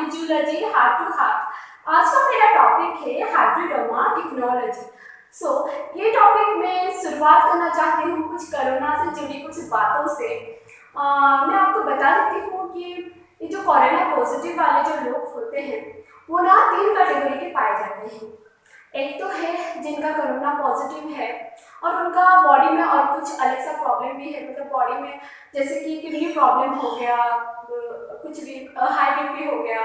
With zoology heart to heart. आज का मेरा टॉपिक है हाइब्रिडोमा टेक्नोलॉजी। ये टॉपिक मैं शुरुआत करना चाहती हूँ कुछ कोरोना से जुड़ी कुछ बातों से। मैं आपको बता देती हूँ कि ये जो कोरोना पॉजिटिव वाले जो लोग होते हैं वो ना 3 कैटेगरी के पाए जाते हैं। एक तो है जिनका कोरोना पॉजिटिव है और उनका बॉडी में और कुछ अलग सा प्रॉब्लम भी है, मतलब बॉडी में जैसे कि किडनी प्रॉब्लम हो गया, कुछ भी हाई बीपी हो गया,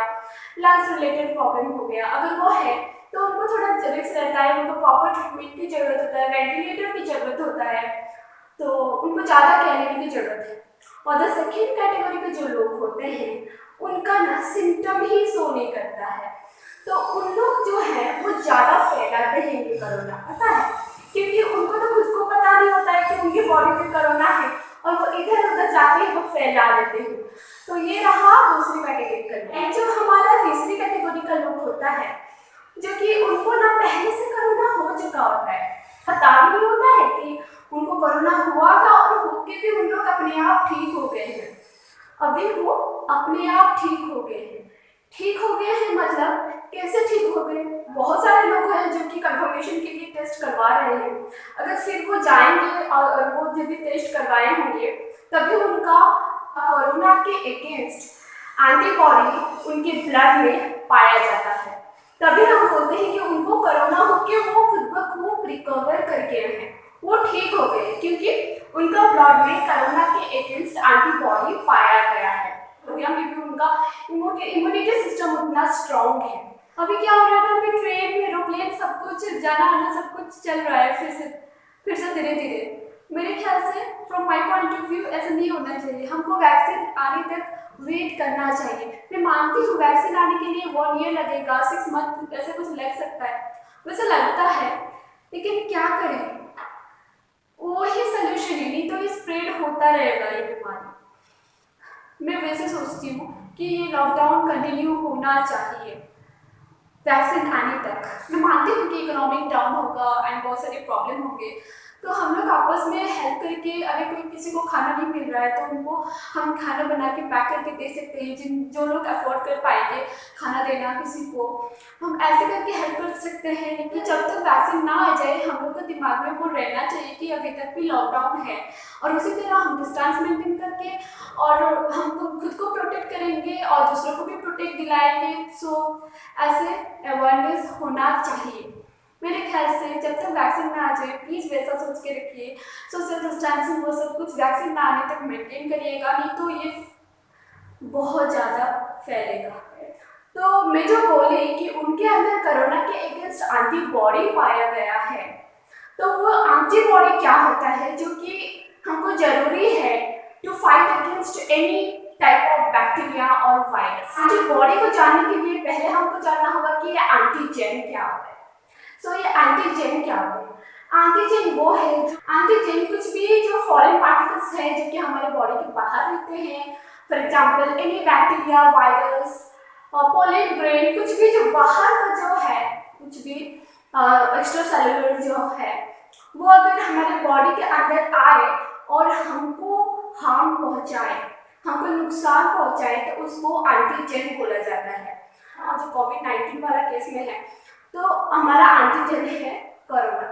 लंग्स रिलेटेड प्रॉब्लम हो गया। अगर वो है तो उनको थोड़ा रिस्क रहता है, उनको प्रॉपर ट्रीटमेंट की ज़रूरत होता है, वेंटिलेटर की ज़रूरत होता है, तो उनको ज़्यादा केयर लेने की ज़रूरत है। और द सेकेंड कैटेगरी के जो लोग होते हैं उनका ना सिम्टम ही शो नहीं करता है, तो उन लोग जो है वो ज़्यादा फैलाते हैं ये कोरोना, पता है, क्योंकि उनको तो खुद को पता नहीं होता है कि उनकी बॉडी में कोरोना है और वो इधर उधर जाके वो फैला देते हैं। तो ये रहा दूसरी कैटेगरी का। एंड जो हमारा तीसरी कैटेगरी का लोग होता है जो कि उनको ना पहले से कोरोना हो चुका होता है, पता भी नहीं होता है कि उनको कोरोना हुआ था और होके भी उन लोग अपने आप ठीक हो गए हैं। अभी वो अपने आप ठीक हो गए हैं। ठीक हो गए हैं मतलब कैसे ठीक हो गए? बहुत सारे लोग हैं जो कि कंफर्मेशन के लिए टेस्ट करवा रहे हैं। अगर सिर्फ वो जाएंगे और वो जब भी टेस्ट करवाए होंगे तभी उनका कोरोना के अगेंस्ट एंटीबॉडी उनके ब्लड में पाया जाता है, तभी हम बोलते हैं कि उनको कोरोना होके वो खुद ब खुद रिकवर करके हैं, वो ठीक हो गए, क्योंकि उनका ब्लड में कोरोना के अगेंस्ट एंटीबॉडी पाया गया है। क्योंकि उनका इम्यूनिटी सिस्टम उतना स्ट्रॉन्ग है। अभी क्या हो रहा है, अभी ट्रेन में एरोप्लेन सब कुछ जाना आना सब कुछ चल रहा है फिर से धीरे धीरे। मेरे ख्याल से from my point of view ऐसा नहीं होना चाहिए, हमको वैक्सीन आने तक वेट करना चाहिए। मैं मानती हूँ वैक्सीन आने के लिए 1 ईयर लगेगा, 6 मंथ ऐसा कुछ लग सकता है, वैसे लगता है, लेकिन क्या करें, वही सोल्यूशन है, नहीं तो ये स्प्रेड होता रहेगा ये बीमारी। मैं वैसे सोचती हूँ कि ये लॉकडाउन कंटिन्यू होना चाहिए वैक्सीन आने तक। मैं मानती हूँ कि इकोनॉमिक डाउन होगा एंड बहुत सारे प्रॉब्लम होंगे, तो हम लोग आपस में हेल्प करके, अगर कोई किसी को खाना नहीं मिल रहा है तो उनको हम खाना बना के पैक करके दे सकते हैं। जो लोग अफोर्ड कर पाएंगे खाना देना किसी को, हम ऐसे करके हेल्प कर सकते हैं। लेकिन जब तक वैक्सीन ना आ जाए हम लोग को दिमाग में वो रहना चाहिए कि अभी तक भी लॉकडाउन है, और उसी तरह हम डिस्टेंस मेंटेन करके और हम खुद को प्रोटेक्ट करेंगे और दूसरों को भी प्रोटेक्ट दिलाएंगे। ऐसे अवेयरनेस होना चाहिए मेरे ख्याल से। जब तक वैक्सीन ना आ जाए प्लीज़ वैसा सोच के रखिए, सोशल डिस्टेंसिंग वो सब कुछ वैक्सीन ना आने तक मेंटेन करिएगा, नहीं तो ये बहुत ज़्यादा फैलेगा। तो मैं जो बोली कि उनके अंदर कोरोना के अगेंस्ट एंटीबॉडी पाया गया है, तो वो एंटीबॉडी क्या होता है जो कि हमको ज़रूरी है to fight against any type of bacteria और वायरस। एंटीबॉडी को जानने के लिए पहले हमको जानना होगा कि ये एंटीजन क्या होता है। ये एंटीजन क्या होता है? एंटीजन वो है, एंटीजन कुछ भी जो फॉरेन पार्टिकल्स है जो कि हमारे बॉडी के बाहर रहते हैं, for example any bacteria, virus, pollen grain, कुछ भी जो बाहर का जो है, कुछ भी एक्स्ट्रा सेलुलर जो है, वो अगर हमारे बॉडी के अंदर आए और हमको हार्म पहुंचाए, हमको नुकसान पहुंचाए, तो उसको एंटीजन बोला जाता है। और जो कोविड-19 वाला केस में है तो हमारा एंटीजन है कोरोना,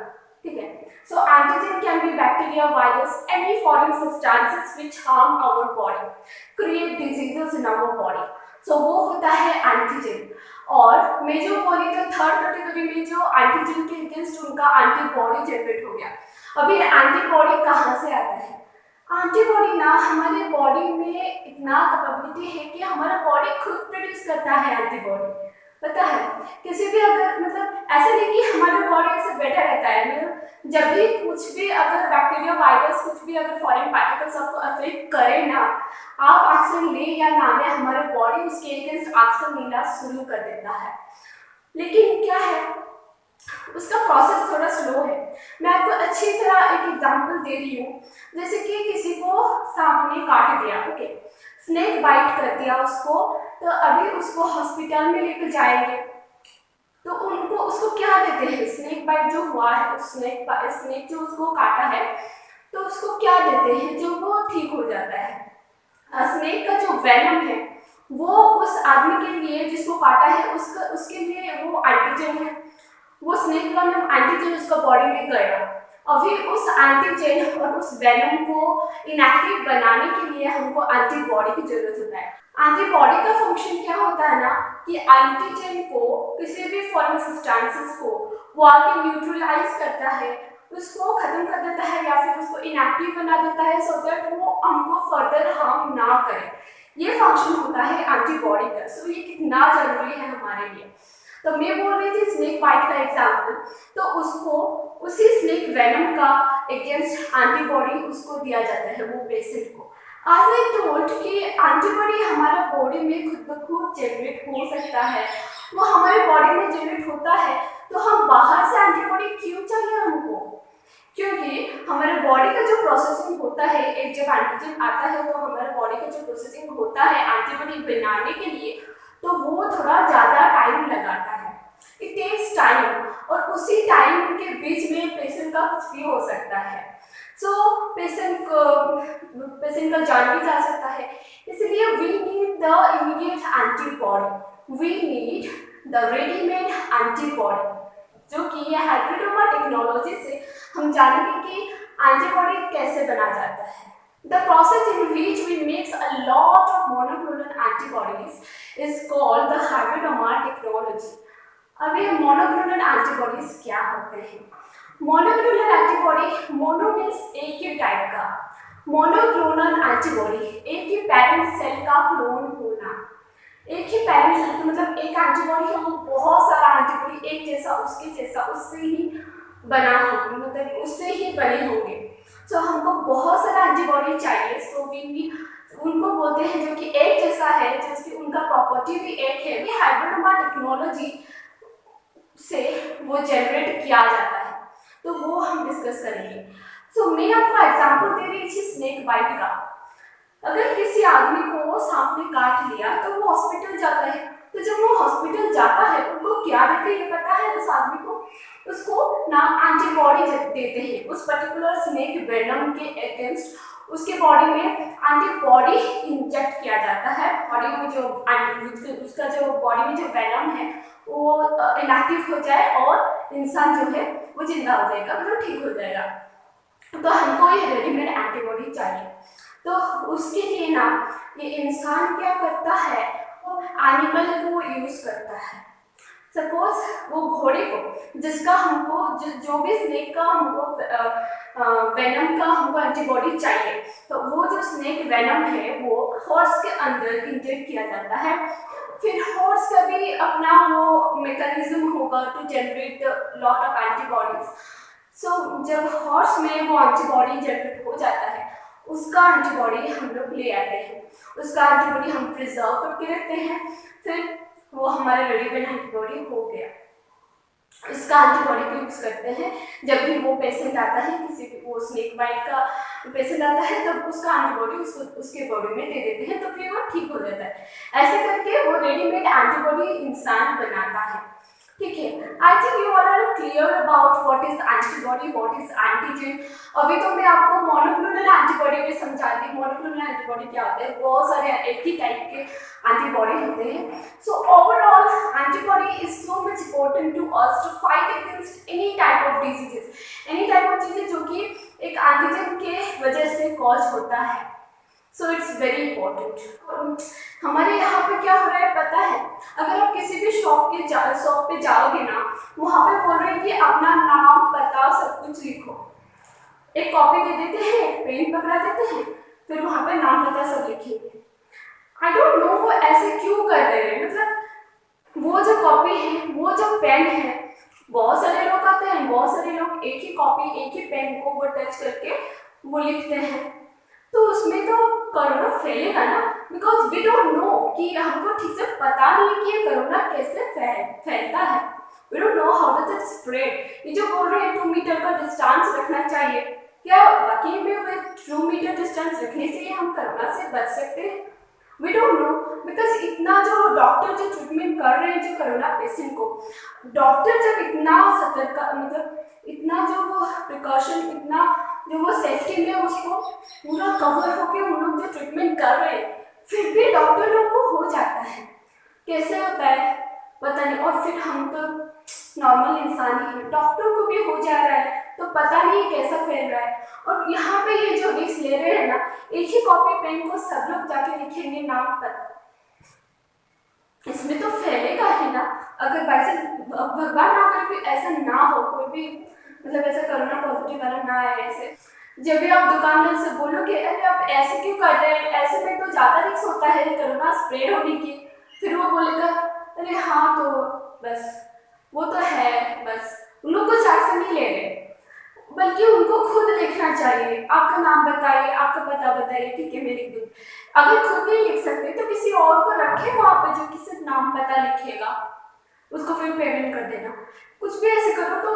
ठीक है। Antigen can be bacteria, virus, any foreign substances which harm our body, create diseases in our body. वो होता है एंटीजन। और मैं जो बोली तो थर्ड कैटेगरी में जो एंटीजन के अगेंस्ट उनका एंटीबॉडी जनरेट हो गया। अभी एंटीबॉडी कहाँ से आता है? एंटीबॉडी ना हमारे बॉडी में इतना कैपेबिलिटी है कि हमारा बॉडी खुद प्रोड्यूस करता है एंटीबॉडी, पता है। किसी भी अगर मतलब ऐसे नहीं कि हमारा बॉडी ऐसे बैठा रहता है, मतलब जब भी कुछ भी अगर बैक्टीरिया, वायरस, कुछ भी अगर फॉरेन पार्टिकल्स आपको अफेक्ट करे ना, आप एक्शन ले या ना ले, हमारे बॉडी उसके अगेंस्ट एक्शन लेना शुरू कर देता है। लेकिन क्या है, उसका प्रोसेस थोड़ा स्लो है। मैं आपको अच्छी तरह एक एग्जांपल दे रही हूँ। जैसे कि किसी को सांप ने काट दिया, ओके, स्नेक बाइट कर दिया उसको, तो अभी उसको हॉस्पिटल में लेकर जाएंगे तो उनको उसको क्या देते हैं? स्नेक बाइट जो हुआ है, स्नेक जो उसको काटा है, तो उसको क्या देते हैं जो वो ठीक हो जाता है? स्नेक का जो वेनम है वो उस आदमी के लिए जिसको काटा है उसके लिए वो एंटीजन है, वो स्नेक का नाम एंटीजन उसका बॉडी में गया। अभी उस एंटीजन और उस वेनम को इनएक्टिव बनाने के लिए हमको एंटीबॉडी की जरूरत होता है। एंटीबॉडी का फंक्शन क्या होता है ना कि एंटीजन को किसी भी फॉरेन सब्सटेंसेस को वो आके न्यूट्रलाइज करता है, उसको खत्म कर देता है या फिर उसको इनएक्टिव बना देता है सो दैट वो हमको फर्दर हार्म ना करे। ये फंक्शन होता है एंटीबॉडी का। सो ये कितना जरूरी है हमारे लिए। तो मैं बोल रही थी स्नेक बाइट का एग्जाम्पल, तो उसको उसी स्नेक वेनम का अगेंस्ट एंटीबॉडी उसको दिया जाता है वो पेशेंट को। आज मैं टोल्ड कि एंटीबॉडी हमारे बॉडी में खुद ब खुद जनरेट हो सकता है, वो हमारे बॉडी में जनरेट होता है, तो हम बाहर से एंटीबॉडी क्यों चाहिए हमको? क्योंकि हमारे बॉडी का जो प्रोसेसिंग होता है, एक जब एंटीजन आता है तो हमारे बॉडी का जो प्रोसेसिंग होता है एंटीबॉडी बनाने के लिए, तो वो थोड़ा ज़्यादा टाइम लगाता है। इट टेक्स टाइम, और उसी टाइम के बीच में पेशेंट का कुछ भी हो सकता है। सो पेशेंट का जान भी जा सकता है। इसलिए we need the immediate antibody, we need the readymade antibody, जो कि ये हाइब्रिडोमा टेक्नोलॉजी से हम जानेंगे कि एंटीबॉडी कैसे बना जाता है। The process in which we mix a lot of monoclonal antibodies is called the hybridoma technology. अब ये मोनोक्लोनल एंटीबॉडीज क्या होते हैं? मोनोक्लोनल एंटीबॉडी, मोनो मीन्स एक ही टाइप का, मोनोक्लोनल एंटीबॉडी एक ही पेरेंट सेल का क्लोन होना। एक ही पेरेंट सेल का मतलब एक एंटीबॉडी है, वो बहुत सारा एंटीबॉडी एक जैसा उसके जैसा उससे ही बना हो, मतलब उससे ही बने होंगे। सो हमको बहुत सारा एंटीबॉडी चाहिए। सो वी उनको बोलते हैं जो कि एक जैसा है, जिसकी उनका प्रॉपर्टी भी एक है। ये हाइब्रिडोमा टेक्नोलॉजी से वो जनरेट किया जाता है, तो वो हम डिस्कस करेंगे। सो मैं आपको एग्जांपल दे रही थी स्नेक बाइट का। अगर किसी आदमी को सांप ने काट लिया तो वो हॉस्पिटल जाता है, तो जब वो हॉस्पिटल जाता है उनको क्या देते हैं पता है? उस आदमी को उसको ना एंटीबॉडी देते हैं उस पर्टिकुलर स्नेक वेनम के अगेंस्ट। उसके बॉडी में एंटीबॉडी इंजेक्ट किया जाता है, बॉडी में जो उसका जो बॉडी में जो वेनम है वो इनएक्टिव हो जाए और इंसान जो है वो जिंदा हो जाएगा, मतलब ठीक हो जाएगा। तो हमको ये रेडीमेड एंटीबॉडी चाहिए। तो उसके लिए ना ये इंसान क्या करता है, वो एनिमल को यूज करता है। सपोज वो घोड़े को, जिसका हमको जो भी स्नेक का हमको वेनम का हमको एंटीबॉडी चाहिए, तो वो जो स्नेक वेनम है वो हॉर्स के अंदर इंजेक्ट किया जाता है। फिर हॉर्स का भी अपना वो मैकेनिज्म होगा to generate lot of antibodies. So जब हॉर्स में वो एंटीबॉडी जनरेट हो जाता है, उसका एंटीबॉडी हम लोग ले आते हैं, उसका एंटीबॉडी हम प्रिजर्व करके रखते हैं, फिर वो हमारा रेडीमेड एंटीबॉडी हो गया। इसका एंटीबॉडी को यूज करते हैं जब भी वो पेशेंट आता है, किसी भी वो स्नेक बाइट का पेशेंट आता है, तब उसका एंटीबॉडी उसके बॉडी में दे देते हैं, तो फिर वो ठीक हो जाता है। ऐसे करके वो रेडीमेड एंटीबॉडी इंसान बनाता है। ठीक है, I think you all are clear about what is antibody, what is antigen. अभी तो मैं आपको मोनोक्लोनल एंटीबॉडी में समझा दी। मोनोक्लोनल एंटीबॉडी क्या होता है? बहुत सारे एक ही टाइप के एंटीबॉडी होते हैं। So overall antibody is so much important to us to fight against any type of diseases, any type of चीजें जो कि एक एंटीजन के वजह से कॉज होता है। So it's very important. हमारे यहाँ पे क्या हो रहा है पता है? अगर आप किसी भी शॉप पे जाओगे ना, वहाँ पे बोल रहे हैं कि अपना नाम पता सब कुछ लिखो। एक कॉपी दे देते हैं, एक पेन पकड़ा देते हैं, फिर वहाँ पे नाम पता सब लिखेंगे। आई डोंट नो वो ऐसे क्यों कर रहे हैं। मतलब वो जो कॉपी है, वो जो पेन है, बहुत सारे लोग आते हैं, बहुत सारे लोग एक ही कॉपी एक ही पेन को वो टच करके वो लिखते हैं, तो उसमें तो कोरोना फैलेगा ना, बिकॉज वी डोंट नो कि हमको ठीक से पता नहीं कि ये कोरोना कैसे फैलता है। We don't know how does it spread. ये जो बोल रहे हैं 2 मीटर का डिस्टेंस रखना चाहिए, क्या वाकई में वो 2 मीटर डिस्टेंस रखने से हम कोरोना से बच सकते हैं? वी डोंट नो, बिकॉज इतना जो डॉक्टर जो ट्रीटमेंट कर रहे हैं जो कोरोना पेशेंट को, डॉक्टर जब इतना सतर्क, मतलब इतना जो वो प्रिकॉशन, इतना जो वो सेफ्टी में उसको पूरा कवर होके उन लोग जो ट्रीटमेंट कर रहे हैं, फिर भी डॉक्टर लोग को हो जाता कैसे होता है पता नहीं। और फिर हम तो नॉर्मल इंसान ही हैं, डॉक्टर को भी हो जा रहा है तो पता नहीं कैसा फैल रहा है। और यहाँ पे ये जो रिस्क ले रहे हैं ना, एक ही कॉपी पेन को सब लोग जाके लिखेंगे नाम पता, इसमें तो फैलेगा ही ना। अगर बाई चांस भगवान ना करे कोई ऐसा ना हो, कोई भी मतलब ऐसा कोरोना पॉजिटिव वाला ना आए ऐसे, जब भी आप दुकानदार से बोलोगे अरे आप ऐसे क्यों कर रहे हैं, ऐसे में तो ज़्यादा रिस्क होता है कोरोना स्प्रेड होने की, फिर वो बोलेगा अरे हाँ तो बस वो तो है, बस उन लोग कुछ एक्शन नहीं ले रहे, बल्कि उनको खुद लिखना चाहिए। आपका नाम बताइए, आपका पता बताइए, ठीक है मैं लिख दूँ। अगर खुद नहीं लिख सकते तो किसी और को रखें वहाँ पे जो कि सिर्फ नाम पता लिखेगा, उसको फिर पेमेंट कर देना। कुछ भी ऐसे करो तो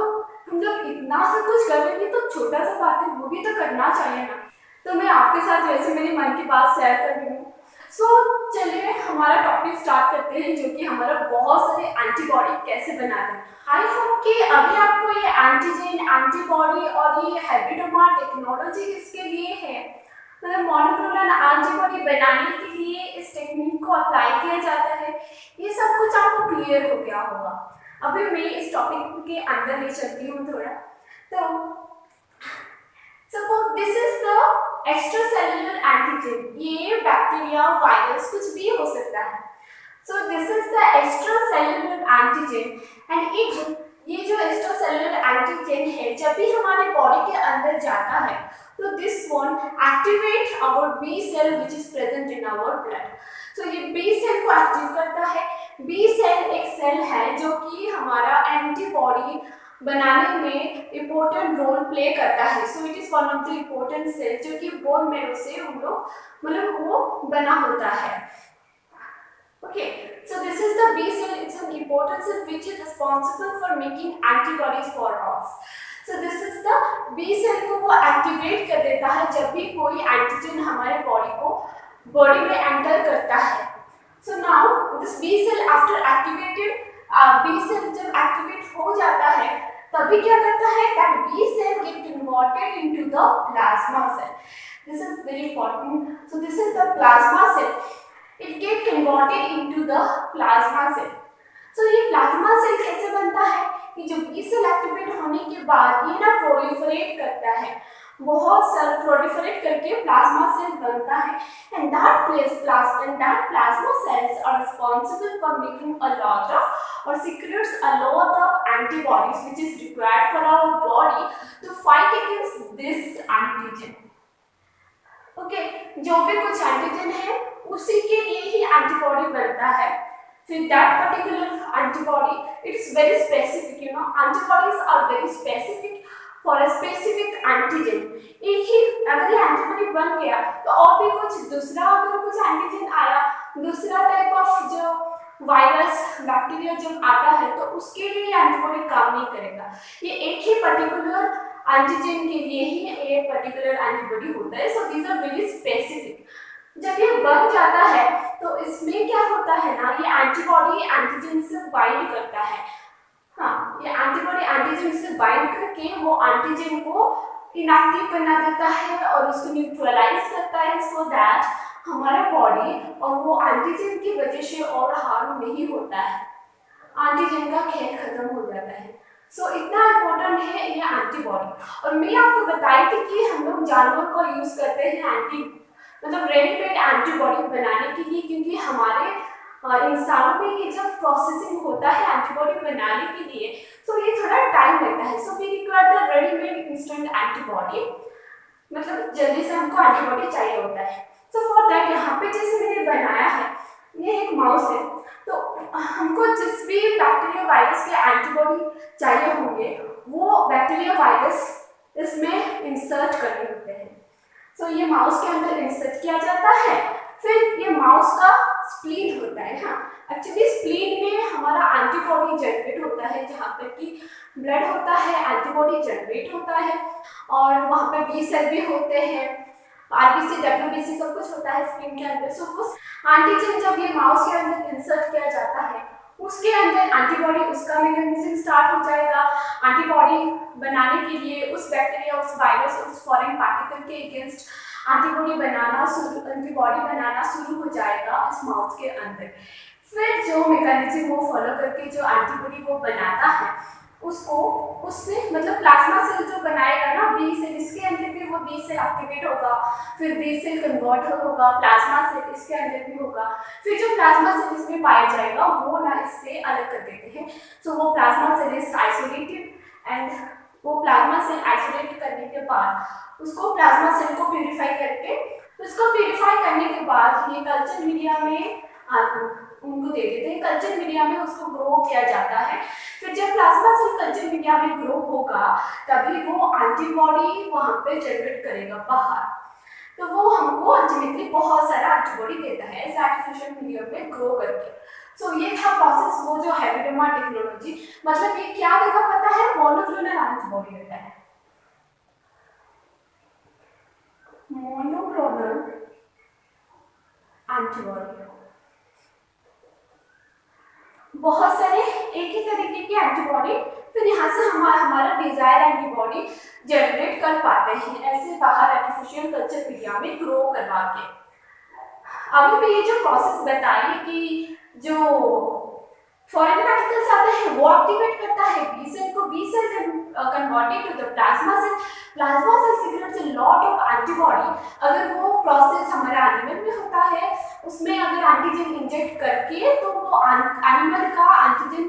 हम जब इतना सब कुछ कर रहे हैं तो छोटा सा बात है वो भी तो करना चाहिए ना। तो मैं आपके साथ वैसे मेरी मन की बात शेयर कर रही हूँ। सो चलिए हमारा टॉपिक स्टार्ट करते हैं, जो कि हमारा बहुत सारे एंटीबॉडी कैसे बनाते हैं। आई होप कि अभी आपको ये एंटीजन, एंटीबॉडी और ये हैबिडोमा टेक्नोलॉजी किसके लिए है, मतलब मोनोक्लोनल एंटीबॉडी बनाने के लिए इस टेक्निक को अप्लाई किया जाता है, ये सब कुछ आपको क्लियर हो गया होगा। अभी मैं इस टॉपिक के अंदर ले चलती हूँ थोड़ा। तो suppose this is the extra cellular antigen, ये बैक्टीरिया वायरस कुछ भी हो सकता है। So this is the extra cellular antigen and ये जो एक्स्ट्रा सेलुलर एंटीजन है जब भी हमारे बॉडी के अंदर जाता है तो this one activate our B cell which is present in our blood. तो ये बी सेल को एक्टिव करता है। बी सेल एक सेल है जो कि हमारा एंटीबॉडी बनाने में इम्पोर्टेंट रोल प्ले करता है। So it is one of the important cell जो कि बोन मैरो से हम लोग मतलब वो बना होता है। Okay, so this is the B cell. It's an important cell which is responsible for making antibodies for us. So this is the B cell को वो activate कर देता है जब भी कोई एंटीजन हमारे बॉडी में एंटर करता है। So now this B cell after activated, B cell जब activate हो जाता है तभी क्या करता है that B cell get converted into the plasma cell. This is very important. So this is the plasma cell. It get converted into the plasma cell. So ये plasma cell कैसे बनता है कि जो B cell एक्टिवेट होने के बाद ये ना प्रोलिफरेट करता है, बहुत सारा प्रोलिफरेट करके प्लाज्मा सेल बनता है and that plasma cells are responsible for making a lot of or secretes a lot of antibodies which is required for our body to fight against this antigen. Okay, जो भी कुछ antigen है उसी के लिए ही antibody बनता है। फिर that particular antibody it's very specific, you know antibodies are very specific for a specific antigen. एक ही अगर ये एंटीबॉडी बन गया तो और भी कुछ दूसरा अगर कुछ एंटीजन आया, दूसरा टाइप ऑफ जो वायरस बैक्टीरिया जब आता है तो उसके लिए एंटीबॉडी काम नहीं करेगा। ये एक ही पर्टिकुलर एंटीजन के लिए ही एक पर्टिकुलर एंटीबॉडी होता है। So these are very specific. जब ये बन जाता है तो इसमें क्या होता है ना, ये एंटीबॉडी एंटीजन से बाइंड करता है। हाँ, ये एंटीबॉडी एंटीजन से बाइंड करके वो एंटीजन को इनएक्टिव बना देता है और उसको न्यूट्रलाइज करता है सो दैट हमारा बॉडी और वो एंटीजन की वजह से और हार्म नहीं होता है, एंटीजन का खेल खत्म हो जाता है। सो इतना इम्पोर्टेंट है ये एंटीबॉडी। और मैं आपको बताई थी कि हम लोग जानवर को यूज करते हैं मतलब रेडीमेड एंटीबॉडी बनाने के लिए, क्योंकि हमारे इंसानों में ये जब प्रोसेसिंग होता है एंटीबॉडी बनाने के लिए तो ये थोड़ा टाइम लगता है। So we require the readymade instant antibody, मतलब जल्दी से हमको एंटीबॉडी चाहिए होता है। सो फॉर दैट यहाँ पे जैसे मैंने बनाया है, ये एक माउस है, तो हमको जिस भी बैक्टीरिया वायरस के एंटीबॉडी चाहिए होंगे वो बैक्टीरिया वायरस इसमें इंसर्ट करने होते हैं। सो ये माउस के अंदर इंसर्ट किया जाता है। फिर ये माउस का स्प्लीन होता है। हाँ, एक्चुअली स्प्लीन में हमारा एंटीबॉडी जनरेट होता है, जहाँ पर कि ब्लड होता है, एंटीबॉडी जनरेट होता है और वहाँ पे बी सेल भी होते हैं, आरबीसी, डब्ल्यूबीसी सब कुछ होता है स्प्लीन के अंदर। सो उस एंटीजन जब ये माउस के अंदर इंसर्ट किया जाता है उसके अंदर एंटीबॉडी, उसका मैकेनिज्म स्टार्ट हो जाएगा। एंटीबॉडी बनाने के लिए उस बैक्टीरिया, उस वायरस, उस फॉरेन पार्टिकल के अगेंस्ट एंटीबॉडी बनाना शुरू हो जाएगा इस माउस के अंदर। फिर जो मैकेनिज्म वो फॉलो करके जो एंटीबॉडी वो बनाता है उसको उससे मतलब प्लाज्मा सेल जो बनाएगा ना बी सेल, इसके अंदर भी वो बी सेल एक्टिवेट होगा, फिर बी सेल कन्वर्ट होगा प्लाज्मा सेल इसके अंदर भी होगा, फिर जो प्लाज्मा सेल इसमें पाया जाएगा वो ना इससे अलग कर देते हैं। सो वो plasma cell is isolated and वो प्लाज्मा सेल आइसोलेट करने के बाद उसको प्लाज्मा सेल को प्यूरिफाई करके उसको प्यूरिफाई करने के बाद ये कल्चर मीडिया में उनको दे देते हैं। कल्चर मीडिया में उसको ग्रो किया जाता है। फिर जब प्लाज्मा सेल कल्चर मीडिया में ग्रो होगा तभी वो एंटीबॉडी वहाँ पे जनरेट करेगा बाहर, तो वो हमको अल्टीमेटली बहुत सारा एंटीबॉडी देता है इस आर्टिफिशियल मीडियम में ग्रो करके। सो ये था प्रोसेस, वो जो हैबिडोमा टेक्नोलॉजी, मतलब ये क्या देगा पता है, मोनोक्लोनल एंटीबॉडी देता है। मोनोक्लोनल एंटीबॉडी, बहुत सारे एक ही तरीके की एंटीबॉडी, फिर यहाँ से हमारा डिजायर एंटीबॉडी जनरेट कर पाते हैं ऐसे बाहर आर्टिफिशियल कल्चर मीडिया में ग्रो करवा के। अभी भी ये जो प्रोसेस बताइए कि जो फॉरेन पार्टिकल्स आते हैं वो एक्टिवेट करता है बी सेल को, B cell converted to the plasma cell, plasma cell secrets a lot of antibody. अगर वो प्रोसेस हमारे एनिमल में होता है उसमें अगर एंटीजन इंजेक्ट करके तो वो एनिमल का एंटीजन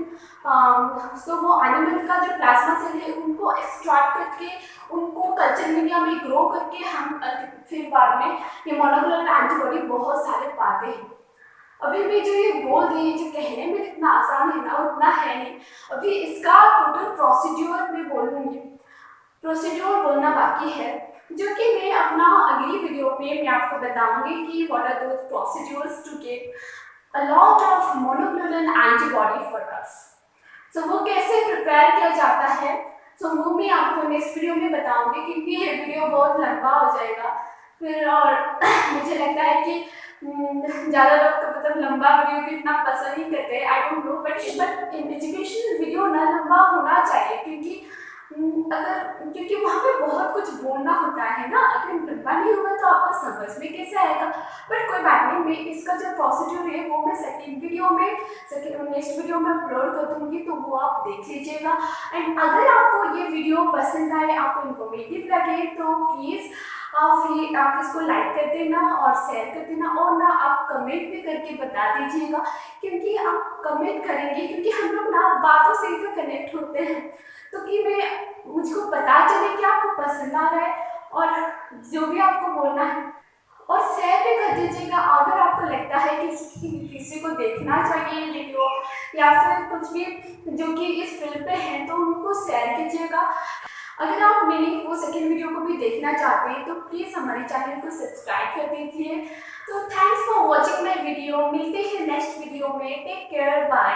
तो वो एनिमल का जो प्लाज्मा सेल है उनको एक्सट्रैक्ट करके उनको कल्चर मीडिया में ग्रो करके हम फिर बाद में ये मोनोक्लोनल एंटीबॉडी बहुत सारे पाते हैं। अभी भी जो ये बोल दिए जो कहने में इतना आसान है ना उतना है नहीं। अभी इसका टोटल प्रोसीड्योर में बोलूँगी, प्रोसीड्योर बोलना बाकी है जो कि मैं अपना अगली वीडियो में मैं आपको बताऊंगी कि what are those procedures to get a lot of monoclonal antibody for us. So वो कैसे प्रिपेयर किया जाता है सो वो मैं आपको नेक्स्ट वीडियो में बताऊंगी क्योंकि ये वीडियो बहुत लंबा हो जाएगा फिर। और मुझे लगता है कि ज़्यादा लोग तो मतलब लंबा वीडियो को इतना पसंद नहीं करते, I don't know, but educational video ना लंबा होना चाहिए क्योंकि वहाँ पे बहुत कुछ बोलना होता है ना, अगर लंबा नहीं होगा तो आपको समझ में कैसे आएगा। बट कोई बात नहीं, मैं इसका जो प्रोसीड्यूर है वो मैं नेक्स्ट वीडियो में अपलोड कर दूँगी तो वो आप देख लीजिएगा। एंड अगर आपको ये वीडियो पसंद आए, आपको इन्फॉर्मेटिव लगे तो प्लीज़ आप इसको लाइक कर देना और शेयर कर देना और ना आप कमेंट भी करके बता दीजिएगा क्योंकि आप कमेंट करेंगे क्योंकि हम लोग ना बातों से ही तो कनेक्ट होते हैं, तो कि मुझको पता चले कि आपको पसंद आ रहा है और जो भी आपको बोलना है। और शेयर भी कर दीजिएगा अगर आपको लगता है कि किसी को देखना चाहिए वीडियो या फिर कुछ भी जो कि इस फील्ड पे हैं तो उनको शेयर कीजिएगा। अगर आप मेरी वो सेकेंड वीडियो को भी देखना चाहते हैं तो प्लीज़ हमारे चैनल को सब्सक्राइब कर दीजिए। तो thanks for watching my video, मिलते हैं नेक्स्ट वीडियो में, टेक केयर, बाय।